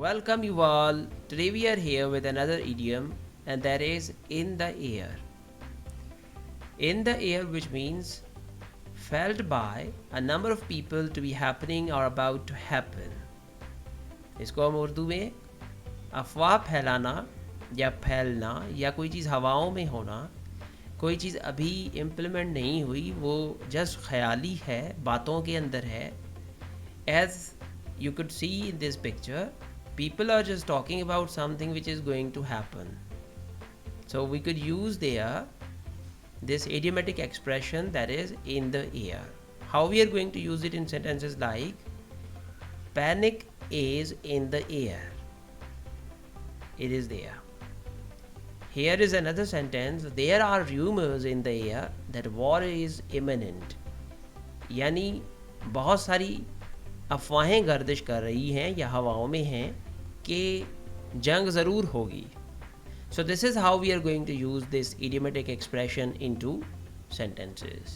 Welcome you all. Today we are here with another idiom, and that is in the air. In the air, which means felt by a number of people to be happening or about to happen. इसको हम उर्दू में अफवाह फैलाना या फैलना या कोई चीज़ हवाओं में होना, कोई चीज़ अभी इम्प्लीमेंट नहीं हुई, वो जस्ट ख्याली है, बातों के अंदर है. As you could see in this picture, people are just talking about something which is going to happen. So we could use there this idiomatic expression that is in the air. How we are going to use it in sentences like panic is in the air. It is there. Here is another sentence. There are rumors in the air that war is imminent. यानी बहुत सारी अफवाहें गर्दिश कर रही हैं या हवाओं में हैं कि जंग ज़रूर होगी. So this is how we are going to use this idiomatic expression into sentences.